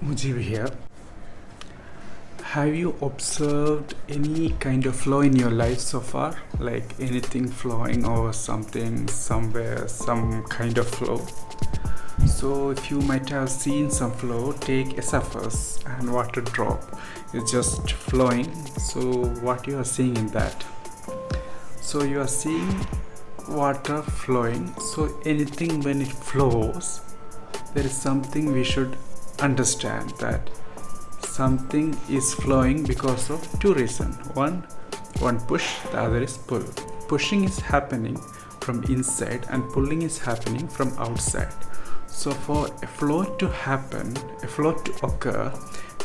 Mujeeb here. Have you observed any kind of flow in your life so far? Like anything flowing or something, somewhere, some kind of flow? So, if you might have seen some flow, take a surface and water drop is just flowing. So, what you are seeing in that? So, you are seeing water flowing. So, anything when it flows, there is something we should understand that something is flowing because of two reasons. One push, the other is pull. Pushing is happening from inside and pulling is happening from outside. So for a flow to happen, a flow to occur,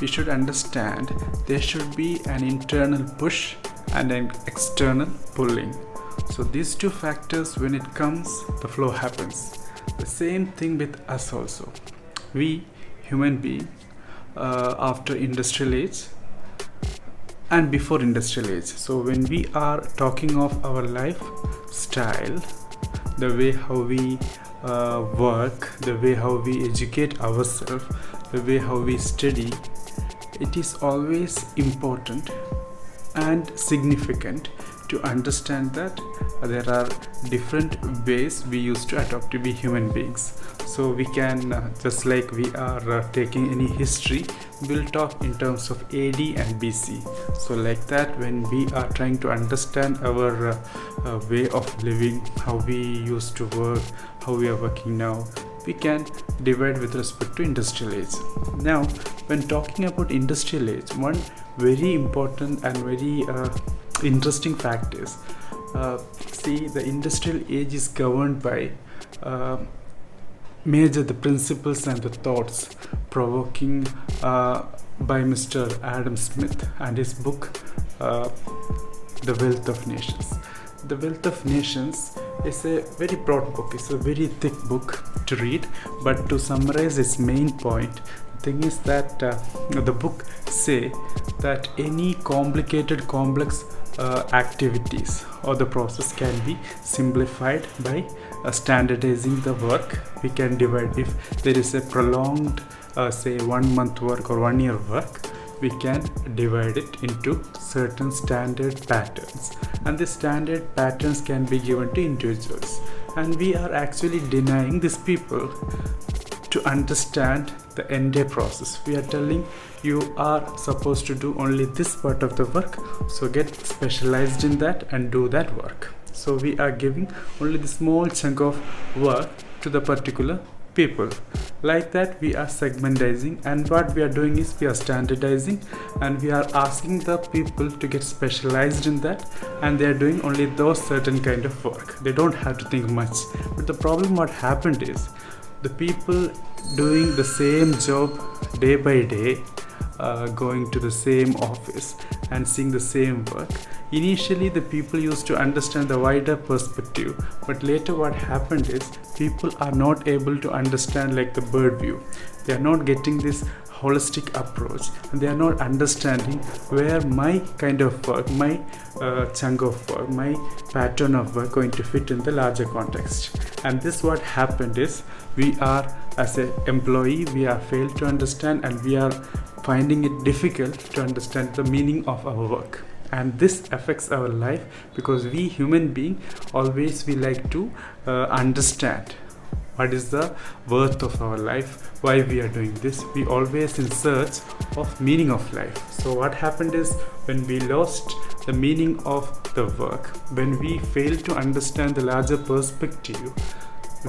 we should understand there should be an internal push and an external pulling. So these two factors, when it comes, the flow happens. The same thing with us also. We human being, after industrial age and before industrial age. So when we are talking of our lifestyle, the way how we work, the way how we educate ourselves, the way how we study, it is always important and significant to understand that there are different ways we used to adopt to be human beings. So we can, just like we are taking any history, we'll talk in terms of AD and BC. So like that, when we are trying to understand our way of living, how we used to work, how we are working now, we can divide with respect to industrial age. Now, when talking about industrial age, one very important and very interesting fact is, see, the industrial age is governed by major the principles and the thoughts provoking by Mr. Adam Smith and his book The Wealth of Nations. The Wealth of Nations is a very broad book. It's a very thick book to read, but to summarize its main point, the thing is that the book say that any complicated, complex activities or the process can be simplified by standardizing the work. We can divide, if there is a prolonged say 1 month work or 1 year work, we can divide it into certain standard patterns, and the standard patterns can be given to individuals, and we are actually denying these people to understand the entire process. We are telling you are supposed to do only this part of the work, so get specialized in that and do that work. So we are giving only the small chunk of work to the particular people. Like that, we are segmentizing, and what we are doing is we are standardizing, and we are asking the people to get specialized in that, and they are doing only those certain kind of work. They don't have to think much. But the problem what happened is, the people doing the same job day by day, going to the same office and seeing the same work, initially the people used to understand the wider perspective, but later what happened is people are not able to understand like the bird view. They are not getting this holistic approach, and they are not understanding where my kind of work, my chunk of work, my pattern of work going to fit in the larger context. And this what happened is, we are as an employee, we are failed to understand, and we are finding it difficult to understand the meaning of our work. And this affects our life, because we human being always we like to understand what is the worth of our life, why we are doing this. We always in search of meaning of life. So what happened is, when we lost the meaning of the work, when we fail to understand the larger perspective,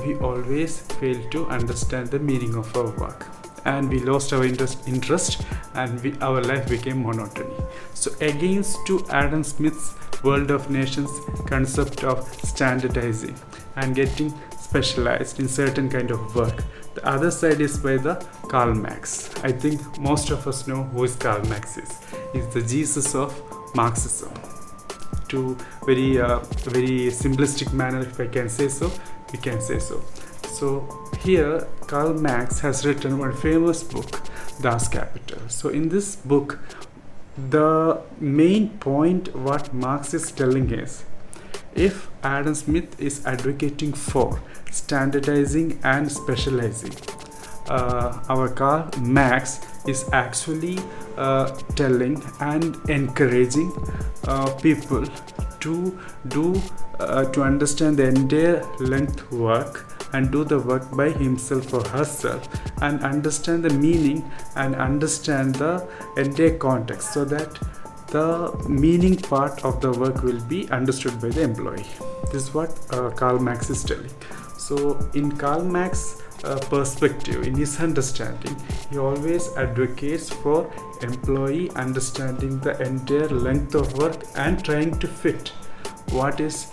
we always fail to understand the meaning of our work, and we lost our interest, and our life became monotony. So against to Adam Smith's World of Nations concept of standardizing and getting specialized in certain kind of work, the other side is by the Karl Marx. I think most of us know who is Karl Marx is. He's the Jesus of Marxism. To very simplistic manner, if I can say so, we can say so. So here Karl Marx has written one famous book, Das Kapital. So in this book, the main point what Marx is telling is, if Adam Smith is advocating for standardizing and specializing, our Karl Marx is actually telling and encouraging people to do to understand the entire length work and do the work by himself or herself, and understand the meaning and understand the entire context, so that the meaning part of the work will be understood by the employee. This is what Karl Marx is telling. So in Karl Marx perspective, in his understanding, he always advocates for employee understanding the entire length of work and trying to fit what is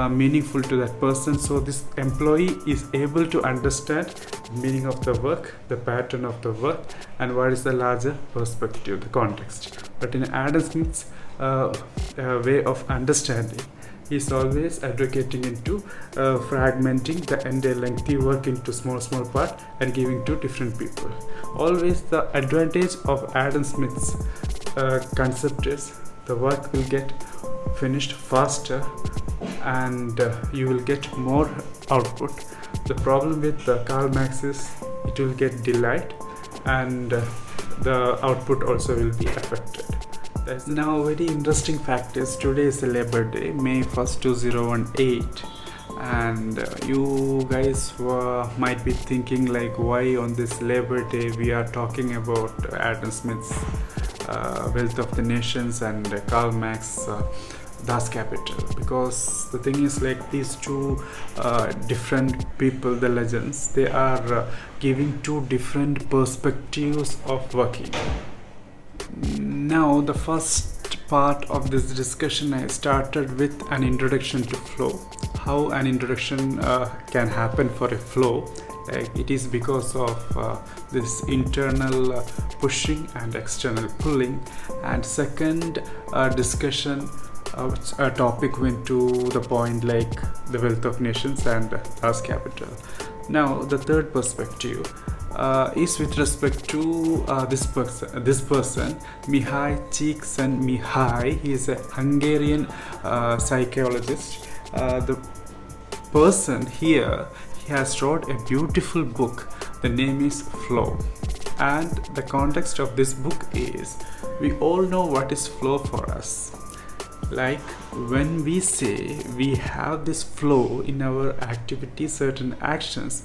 meaningful to that person, so this employee is able to understand the meaning of the work, the pattern of the work, and what is the larger perspective, the context. But in Adam Smith's way of understanding, he is always advocating into fragmenting the entire lengthy work into small part and giving to different people. Always the advantage of Adam Smith's concept is the work will get finished faster and you will get more output. The problem with Karl Marx is it will get delayed and the output also will be affected. That's now a very interesting fact is today is Labor Day, May 1st 2018, and you guys might be thinking like, why on this Labor Day we are talking about Adam Smith's Wealth of the Nations and Karl Marx Das Kapital, because the thing is like these two different people, the legends, they are giving two different perspectives of working. Now the first part of this discussion, I started with an introduction to flow, how an introduction can happen for a flow. It is because of this internal pushing and external pulling. And second discussion topic went to the point like the Wealth of Nations and Das Kapital. Now the third perspective is with respect to this person Mihaly Csikszentmihayi. He is a Hungarian psychologist. The person here, he has wrote a beautiful book. The name is Flow, and the context of this book is, we all know what is flow for us. Like when we say we have this flow in our activities, certain actions,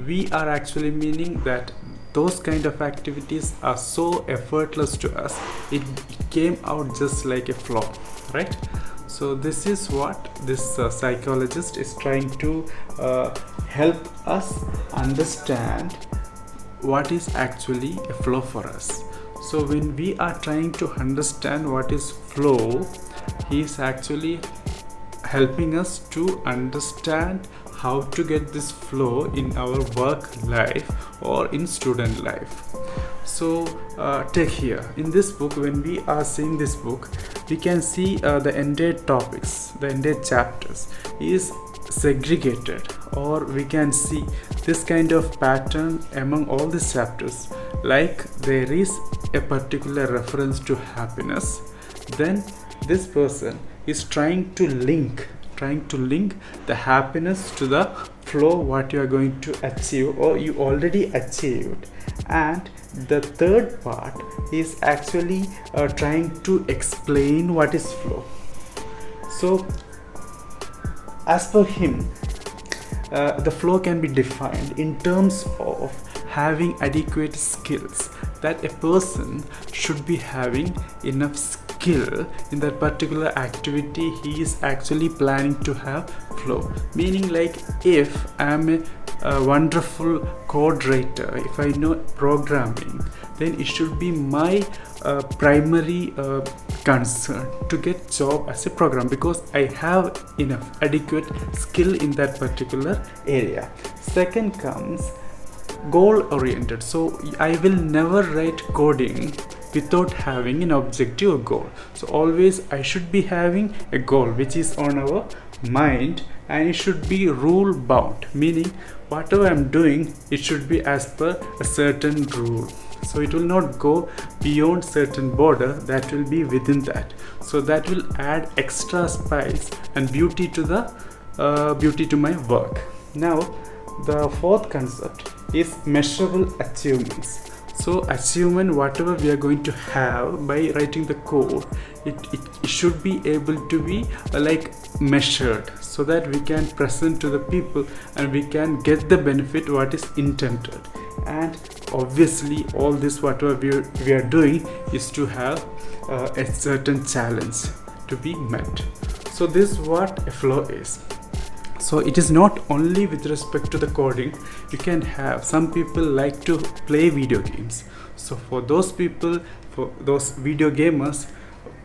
we are actually meaning that those kind of activities are so effortless to us, it came out just like a flow, right? So this is what this psychologist is trying to help us understand what is actually a flow for us. So when we are trying to understand what is flow, he is actually helping us to understand how to get this flow in our work life or in student life. So take here in this book, when we are seeing this book, we can see the entire topics, the entire chapters is segregated, or we can see this kind of pattern among all these chapters. Like there is a particular reference to happiness, then this person is trying to link the happiness to the flow what you are going to achieve or you already achieved. And the third part is actually trying to explain what is flow. So as per him, the flow can be defined in terms of having adequate skills, that a person should be having enough skill in that particular activity he is actually planning to have flow. Meaning like, if I am a wonderful code writer, if I know programming, then it should be my primary concern to get job as a programmer, because I have enough adequate skill in that particular area. Second comes goal oriented. So I will never write coding without having an objective or goal. So always I should be having a goal which is on our mind, and it should be rule bound, meaning whatever I'm doing, it should be as per a certain rule. So it will not go beyond certain border, that will be within that. So that will add extra spice and beauty to the beauty to my work. Now the fourth concept is measurable achievements. So achievement, whatever we are going to have by writing the code, it should be able to be like measured, so that we can present to the people and we can get the benefit what is intended. And obviously all this whatever we are doing is to have a certain challenge to be met. So this is what a flow is. So it is not only with respect to the coding. You can have, some people like to play video games, so for those people, for those video gamers,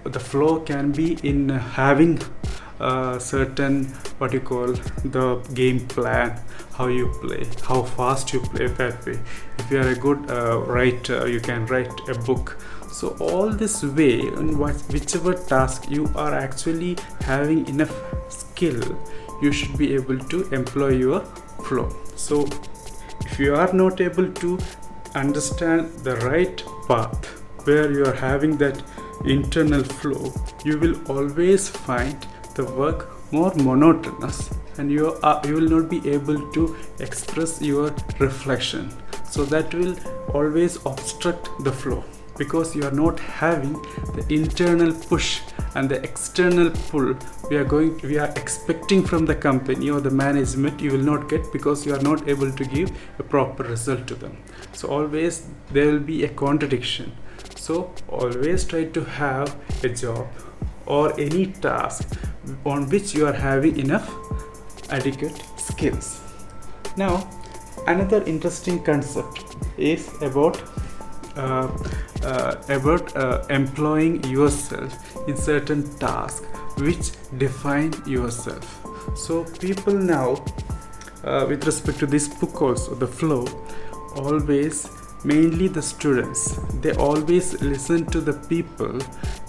the flow can be in having certain, what you call, the game plan, how you play, how fast you play, that way. If you are a good writer, you can write a book. So all this way, in whichever task you are actually having enough skill, you should be able to employ your flow. So if you are not able to understand the right path where you are having that internal flow, you will always find the work more monotonous, and you will not be able to express your reflection. So that will always obstruct the flow, because you are not having the internal push and the external pull we are expecting from the company or the management. You will not get, because you are not able to give a proper result to them. So always there will be a contradiction. So always try to have a job or any task on which you are having enough adequate skills. Now another interesting concept is about employing yourself in certain tasks which define yourself. So people now, with respect to this book also, the flow, always, mainly the students, they always listen to the people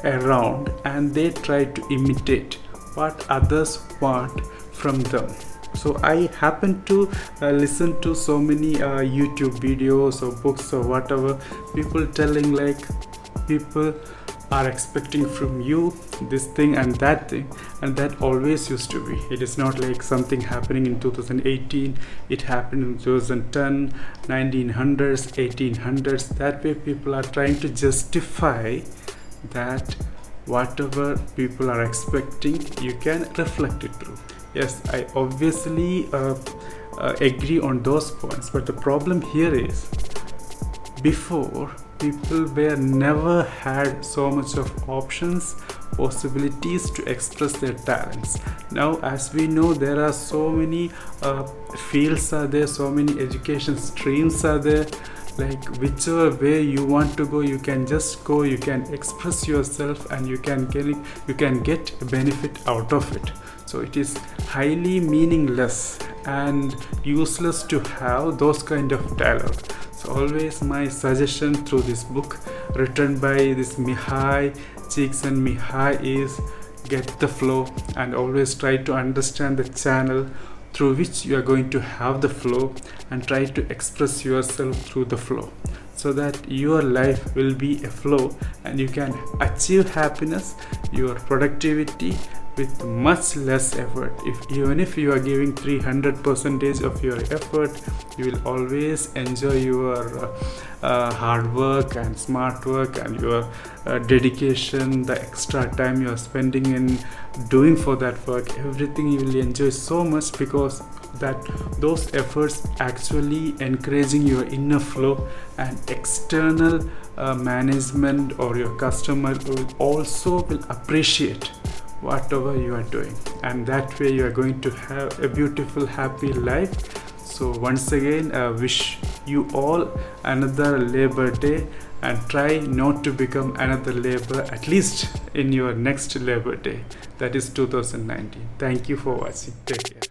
around and they try to imitate what others want from them. So I happen to listen to so many YouTube videos or books or whatever, people telling like people are expecting from you this thing and that thing, and that always used to be. It is not like something happening in 2018, it happened in 2010, 1900s, 1800s. That way people are trying to justify that whatever people are expecting, you can reflect it through. Yes, I obviously agree on those points, but the problem here is, before, people were never had so much of options, possibilities to express their talents. Now as we know, there are so many fields are there, so many education streams are there, like whichever way you want to go, you can just go, you can express yourself and you can get a benefit out of it. So it is highly meaningless and useless to have those kind of talent. So always my suggestion through this book written by this Mihaly, Csikszentmihayi, is get the flow and always try to understand the channel through which you are going to have the flow, and try to express yourself through the flow, so that your life will be a flow and you can achieve happiness, your productivity, with much less effort. Even if you are giving 300% of your effort, you will always enjoy your hard work and smart work and your dedication, the extra time you are spending in doing for that work. Everything you will enjoy so much, because those efforts actually encouraging your inner flow, and external management or your customer will appreciate whatever you are doing, and that way you are going to have a beautiful, happy life. So once again, wish you all another Labor Day, and try not to become another labor, at least in your next Labor Day, that is 2019. Thank you for watching. Take care.